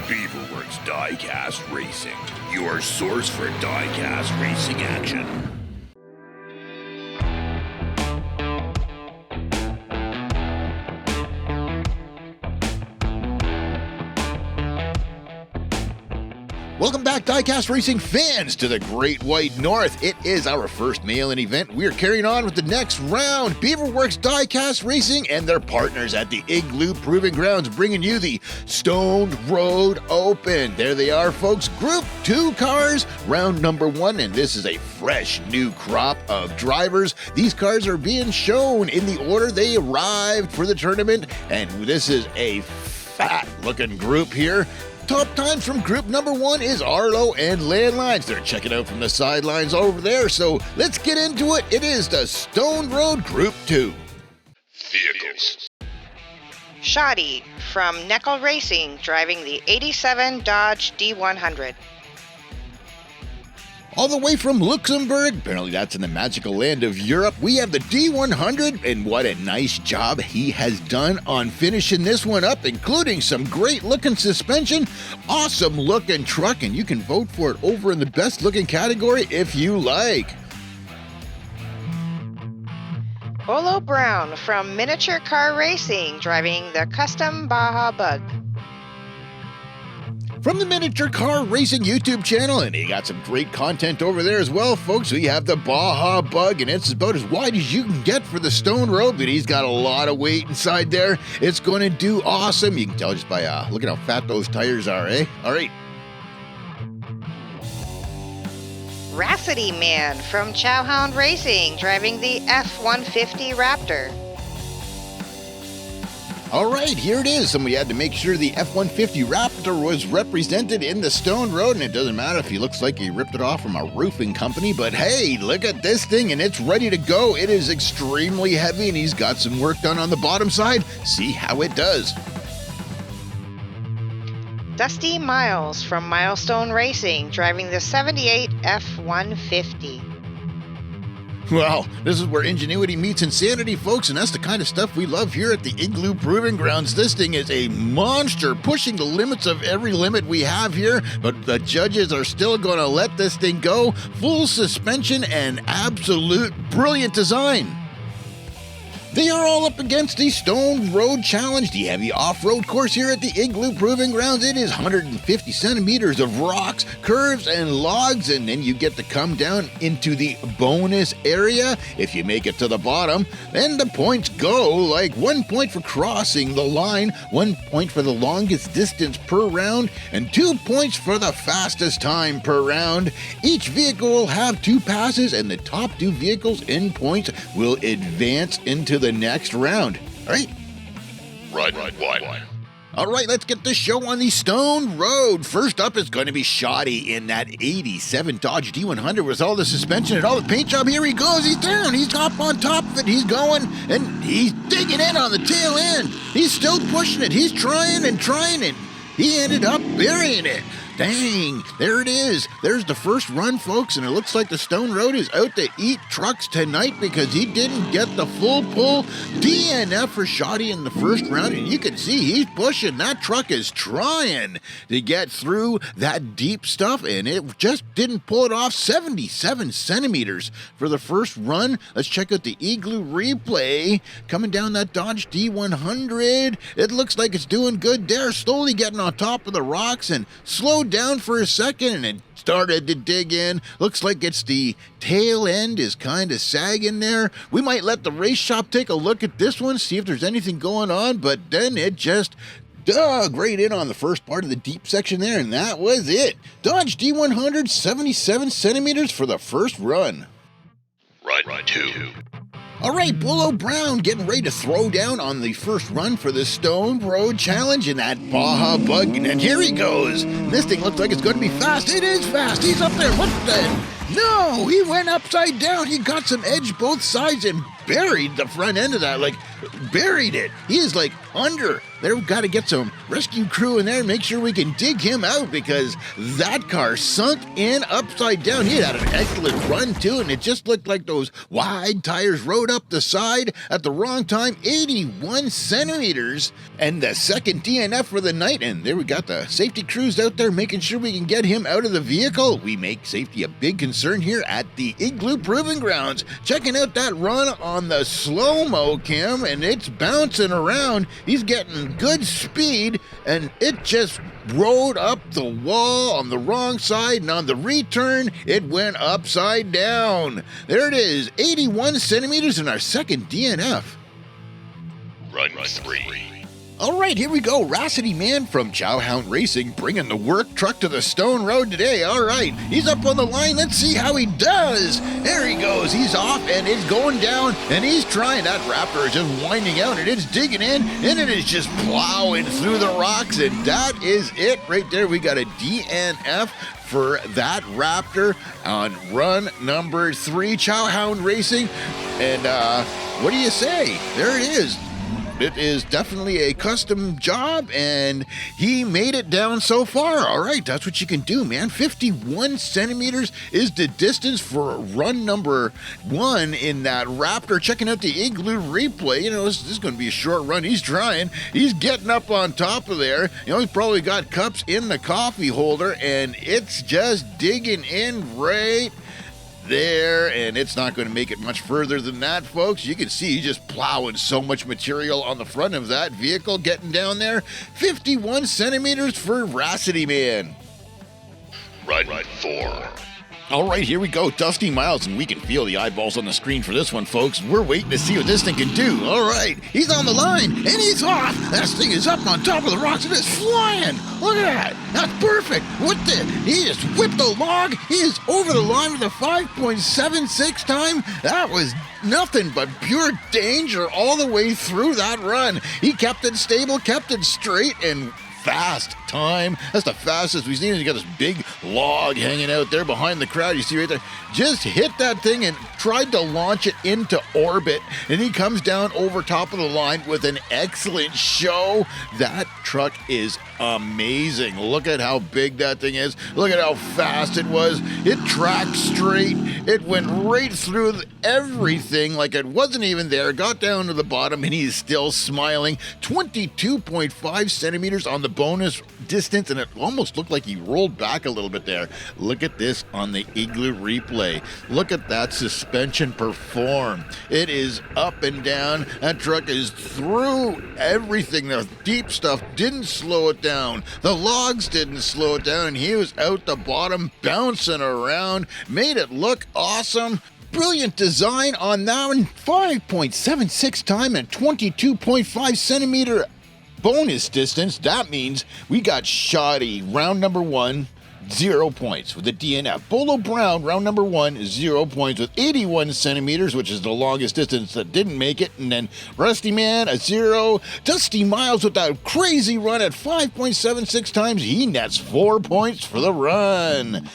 Beaverworx Diecast Racing, your source for diecast racing action. Welcome back, Diecast Racing fans, to the Great White North. It is our first mail-in event. We are carrying on with the next round. Beaverworx Diecast Racing and their partners at the Igloo Proving Grounds bringing you the Stone Road Open. There they are, folks. Group 2 cars, round number 1, and this is a fresh new crop of drivers. These cars are being shown in the order they arrived for the tournament, and this is a fat-looking group here. Top times from group number 1 is Arlo and Landlines. They're checking out from the sidelines over there, so let's get into it. It is the Stone Road Group 2. Vehicles. Schotty from Neckel Racing, driving the 87 Dodge D100. All the way from Luxembourg, apparently that's in the magical land of Europe, we have the D100, and what a nice job he has done on finishing this one up, including some great looking suspension, awesome looking truck, and you can vote for it over in the best looking category if you like. Bolo Brown from Miniature Car Racing, driving the custom Baja Bug. From the Miniature Car Racing YouTube channel, and he got some great content over there as well, folks. We have the Baja Bug, and it's about as wide as you can get for the Stone Road, but he's got a lot of weight inside there. It's going to do awesome. You can tell just by looking how fat those tires are, eh? All right. Rassidy Man from Chowhound Racing, driving the F-150 Raptor. All right, here it is. Somebody had to make sure the F-150 Raptor was represented in the Stone Road, and it doesn't matter if he looks like he ripped it off from a roofing company, but hey, look at this thing, and it's ready to go. It is extremely heavy, and he's got some work done on the bottom side. See how it does. Dusty Miles from Milestone Racing, driving the 78 F-150. Well, this is where ingenuity meets insanity, folks, and that's the kind of stuff we love here at the Igloo Proving Grounds. This thing is a monster, pushing the limits of every limit we have here, but the judges are still going to let this thing go. Full suspension and absolute brilliant design. They are all up against the Stone Road Challenge, the heavy off-road course here at the Igloo Proving Grounds. It is 150 centimeters of rocks, curves, and logs, and then you get to come down into the bonus area. If you make it to the bottom, then the points go, like 1 point for crossing the line, 1 point for the longest distance per round, and 2 points for the fastest time per round. Each vehicle will have 2 passes, and the top 2 vehicles in points will advance into the next round. All right. Run. All right, let's get the show on the Stone Road. First up is going to be Schotty in that 87 Dodge D100 with all the suspension and all the paint job. Here he goes. He's down. He's up on top of it. He's going, and he's digging in on the tail end. He's still pushing it. He's trying, and he ended up burying it. Dang, there it is. There's the first run, folks, and it looks like the Stone Road is out to eat trucks tonight because he didn't get the full pull DNF for Schotty in the first round, and you can see he's pushing. That truck is trying to get through that deep stuff, and it just didn't pull it off. 77 centimeters for the first run. Let's check out the Igloo replay. Coming down that Dodge D100. It looks like it's doing good there, slowly getting on top of the rocks and slowed down for a second, and it started to dig in. Looks like it's the tail end is kind of sagging there. We might let the race shop take a look at this one, see if there's anything going on, but then it just dug right in on the first part of the deep section there, and that was it. Dodge D100, 77 centimeters for the first run. Run 2. All right, Bolo Brown getting ready to throw down on the first run for the Stone Road Challenge in that Baja Bug, and here he goes. This thing looks like it's going to be fast. It is fast. He's up there. What the? No, he went upside down. He got some edge both sides and buried the front end of that. Like, buried it. He is like under. They've got to get some rescue crew in there and make sure we can dig him out because that car sunk in upside down. He had an excellent run too, and it just looked like those wide tires rode up the side at the wrong time. 81 centimeters and the second DNF for the night. And there we got the safety crews out there making sure we can get him out of the vehicle. We make safety a big concern here at the Igloo Proving Grounds. Checking out that run on the slow-mo cam, and it's bouncing around. He's getting good speed, and it just rode up the wall on the wrong side, and on the return, it went upside down. There it is, 81 centimeters in our second DNF. Run 3. All right, here we go. Rassidy man from Chowhound Racing bringing the work truck to the Stone Road today. All right, he's up on the line. Let's see how he does. There he goes. He's off, and it's going down, and he's trying. That Raptor is just winding out, and it's digging in, and it is just plowing through the rocks, and that is it right there. We got a DNF for that Raptor on run number 3, Chowhound Racing. And what do you say? There it is. It is definitely a custom job, and he made it down so far. All right, that's what you can do, man. 51 centimeters is the distance for run number 1 in that Raptor. Checking out the Igloo replay. You know, this is going to be a short run. He's trying. He's getting up on top of there. You know, he's probably got cups in the coffee holder, and it's just digging in right there, and it's not going to make it much further than that, folks. You can see he's just plowing so much material on the front of that vehicle getting down there. 51 centimeters for Rassidy man. Run 4. All right, here we go. Dusty Miles, and we can feel the eyeballs on the screen for this one, folks. We're waiting to see what this thing can do. All right, he's on the line, and he's off. That thing is up on top of the rocks, and it's flying. Look at that. That's perfect. What the? He just whipped the log. He is over the line with a 5.76 time. That was nothing but pure danger all the way through that run. He kept it stable, kept it straight, and fast time. That's the fastest we've seen. He's got this big log hanging out there behind the crowd. You see right there. Just hit that thing and tried to launch it into orbit. And he comes down over top of the line with an excellent show. That truck is amazing. Look at how big that thing is. Look at how fast it was. It tracked straight. It went right through everything like it wasn't even there. Got down to the bottom, and he's still smiling. 22.5 centimeters on the bonus distance, and it almost looked like he rolled back a little bit there. Look at this on the Igloo replay. Look at that suspension perform. It is up and down. That truck is through everything. The deep stuff didn't slow it down. The logs didn't slow it down, and he was out the bottom bouncing around. Made it look awesome. Brilliant design on that one. 5.76 time and 22.5 centimeter bonus distance. That means we got Schotty round number 1, 0 points with a DNF. Bolo Brown round number 1, 0 points with 81 centimeters, which is the longest distance that didn't make it. And then Rusty Man a 0. Dusty Miles with that crazy run at 5.76 times. He nets 4 points for the run.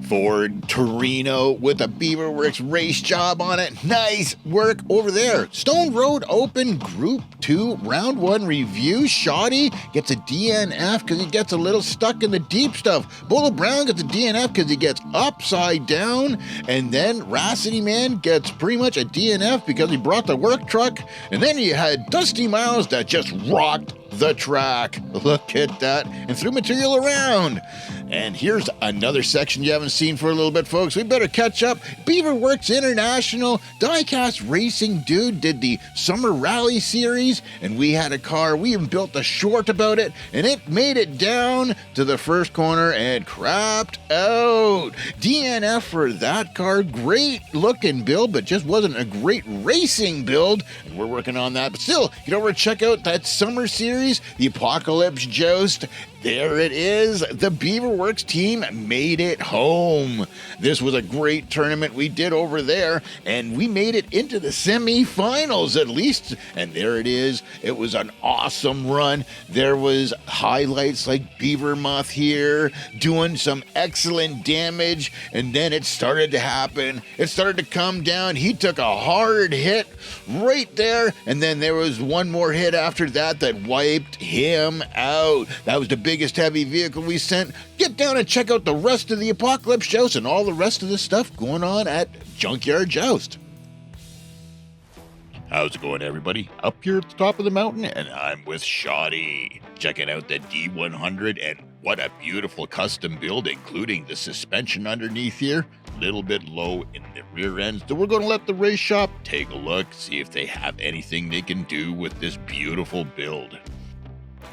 Ford Torino with a Beaverworx race job on it. Nice work over there. Stone Road Open Group 2 Round 1 review. Schotty gets a DNF because he gets a little stuck in the deep stuff. Bolo Brown gets a DNF because he gets upside down. And then Rassidy Man gets pretty much a DNF because he brought the work truck. And then you had Dusty Miles that just rocked the track. Look at that. And threw material around. And here's another section you haven't seen for a little bit, folks. We better catch up. Beaverworx International Diecast Racing Dude did the Summer Rally Series, and we had a car. We even built a short about it, and it made it down to the first corner and crapped out. DNF for that car. Great looking build, but just wasn't a great racing build, and we're working on that. But still, get over and check out that Summer Series. Series, the Apocalypse Joust. There it is. The Beaverworx team made it home. This was a great tournament we did over there, and we made it into the semi-finals at least. And there it is. It was an awesome run. There was highlights like Beaver Moth here doing some excellent damage, and then it started to happen. It started to come down. He took a hard hit right there, and then there was one more hit after that that wiped him out. That was the biggest heavy vehicle we sent. Get down and check out the rest of the Apocalypse Joust and all the rest of the stuff going on at Junkyard Joust. How's it going, everybody? Up here at the top of the mountain, and I'm with Schotty, checking out the D100, and what a beautiful custom build, including the suspension underneath here. A little bit low in the rear ends. So we're going to let the race shop take a look, see if they have anything they can do with this beautiful build.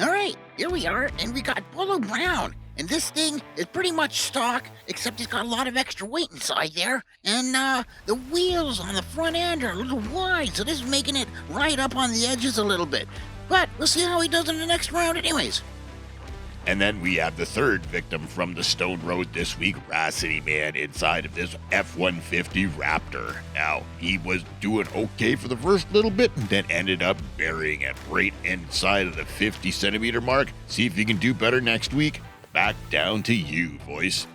All right, here we are, and we got Bolo Brown. And this thing is pretty much stock, except it's got a lot of extra weight inside there. And the wheels on the front end are a little wide, so this is making it right up on the edges a little bit. But we'll see how he does in the next round anyways. And then we have the third victim from the Stone Road this week, Rassidy, man, inside of this F-150 Raptor. Now, he was doing okay for the first little bit, and then ended up burying it right inside of the 50-centimeter mark. See if you can do better next week. Back down to you, voice.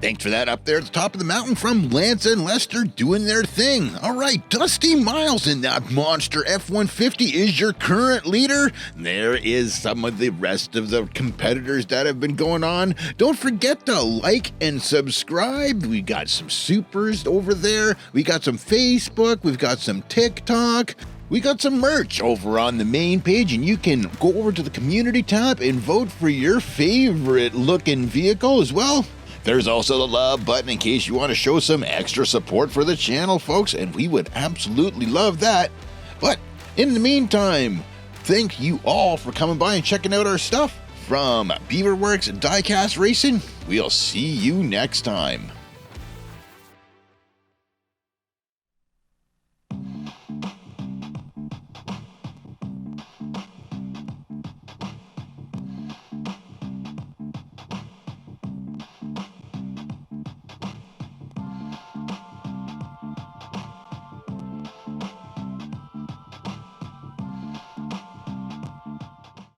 Thanks for that up there at the top of the mountain from Lance and Lester doing their thing. All right, Dusty Miles in that monster F-150 is your current leader. There is some of the rest of the competitors that have been going on. Don't forget to like and subscribe. We got some supers over there. We got some Facebook. We've got some TikTok. We got some merch over on the main page, and you can go over to the community tab and vote for your favorite looking vehicle as well. There's also the love button in case you want to show some extra support for the channel, folks, and we would absolutely love that. But in the meantime, thank you all for coming by and checking out our stuff from Beaverworx and Diecast Racing. We'll see you next time.